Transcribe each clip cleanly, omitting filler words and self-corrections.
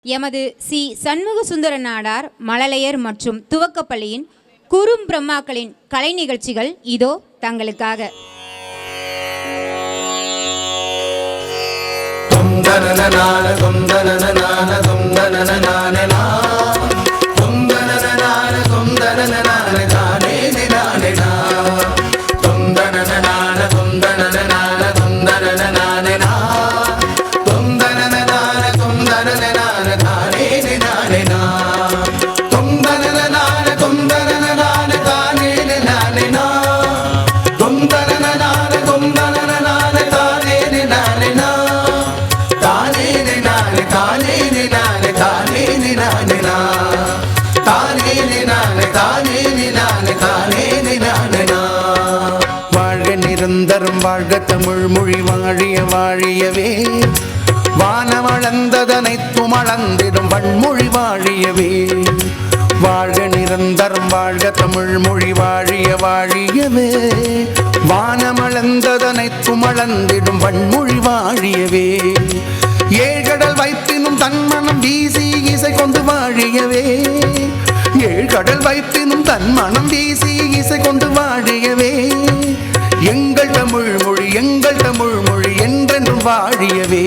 எமது சி சண்முக சுந்தர நாடார் மழலையர் மற்றும் துவக்கப்பள்ளியின் குறும் பிரம்மாக்களின் கலை நிகழ்ச்சிகள் இதோ தங்களுக்காக. வாழ்க நிரந்தரம் வாழ்க தமிழ் மொழி வாழிய வாழியவே, வானமளந்ததனைத்தும் அளந்திடும் வன்மொழி வாழியவே. வாழ்க நிரந்தரம் வாழ்க தமிழ் மொழி வாழிய வாழியவே, வானமளந்ததனைத்தும் அளந்திடும் வன்மொழி வாழியவே. ஏழ்கடல் வைப்பினும் தன்மனம் வீசி இசை கொண்டு வாழியவே, ஏழ்கடல் வைப்பினும் தன்மனம் வீசி இசை கொண்டு வாழியவே. எங்கள் தமிழ் மொழி எங்கள் தமிழ் மொழி என்றென்றும் வாழியவே,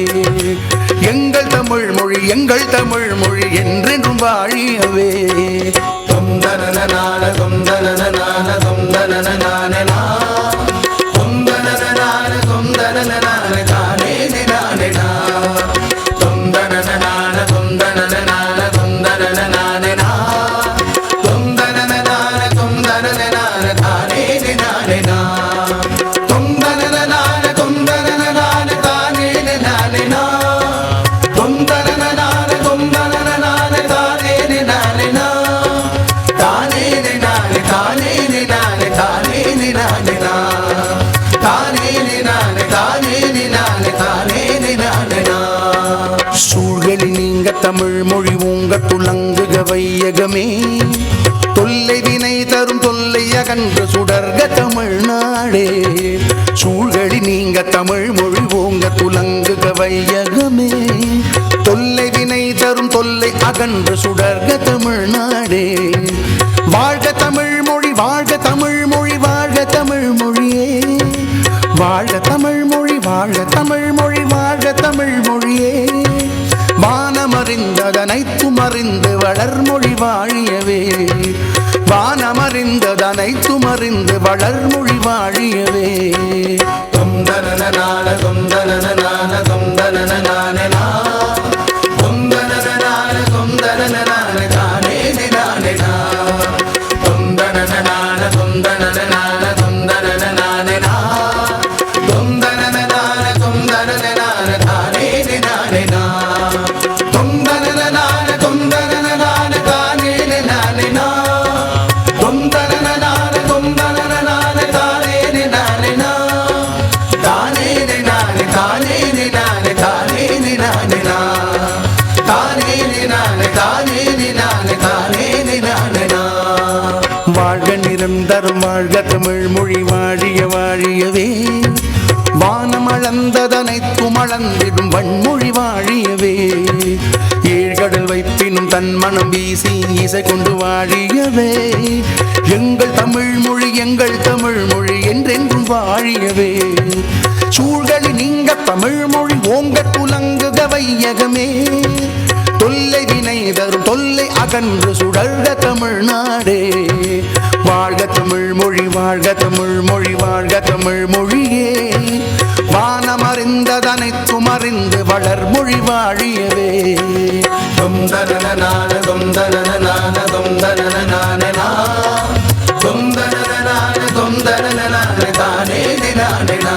எங்கள் தமிழ் மொழி எங்கள் தமிழ் மொழி என்றென்றும் வாழியவே. தொந்தனனான தொந்தனனான தொந்தனனான தொந்தனனான தொந்தனனான தானே நானே நா தொந்தனனான தொந்தனனான தொந்தனனான நா தொந்தனனான தொந்தனனான தானே நானே நா தொந்தனனான தொந்தனனான தானே நானே நா தொந்தனனான தொந்தனனான தானே நானே நா தானே நானே தானே நானே தானே நானே நா தானே நானே தானே நானே தானே நானே நா. சூழ்களி நீங்க தமிழ் மொழி உங்க துளங்குக வையகமே, தொல்லை வினை தரும் தொல்லை அகன்று சுடர்க தமிழ்நாடே. சூழ்களி நீங்க தமிழ் மொழி உங்க துளங்குக வையகமே, தொல்லை வினை தரும் தொல்லை அகன்று சுடர்க தமிழ்நாடே. வாழ்க தமிழ் மொழி வாழ்க தமிழ் மொழி வாழ்க தமிழ் மொழியே, வாழ்க தமிழ் மொழி வாழ்க தமிழ் மொழி வாழ்க தமிழ் மொழியே. வானமறிந்ததனைத்தும் அறிந்து வளர்மொழி வாழியவே, வானமறிந்ததனைத்தும் அறிந்து வளர்மொழி வாழியவே. தொந்தனனான தொந்தனனான தொந்தனனான நா தொந்தனனான தொந்தனனான தானே நானே நா தொந்தனனான தொந்தனனான தொந்தனனான நா தொந்தனனான தொந்தனனான தானே நானே நா தொந்தனனான தொந்தனனான தானே நானே நா தொந்தனனான தொந்தனனான தானே நானே நா தானே நானே தானே நானே தானே நானே நா தானே நானே தானே நானே தானே நானே நா. வாழ்க நிரந்தரம் வாழ்க தமிழ் மொழி வாழிய வாழியவே, வானமளந்ததனைத்தும் அளந்திடும் வன்மொழி வாழியவே. ஏழ்கடல் வைப்பினும் தன் மனம் வீசி இசை கொண்டு வாழியவே, எங்கள் தமிழ் மொழி எங்கள் தமிழ் மொழி என்றென்றும் வாழியவே. சூழ்களி நீங்க தமிழ் மொழி ஓங்க துலங்குக வையகமே, தொல்லை வினை தரும் தொல்லை அகன்று சுடர்க தமிழ்நாடே. வாழ்க தமிழ் மொழி வாழ்க தமிழ் மொழி வாழ்க தமிழ் மொழியே, வானமறிந்ததனைத்தும் அறிந்து வளர்மொழி வாழியவே. தொந்தனனான தொந்தனனான தொந்தனனான நா தொந்தனனான தொந்தனனான தானே நானே நா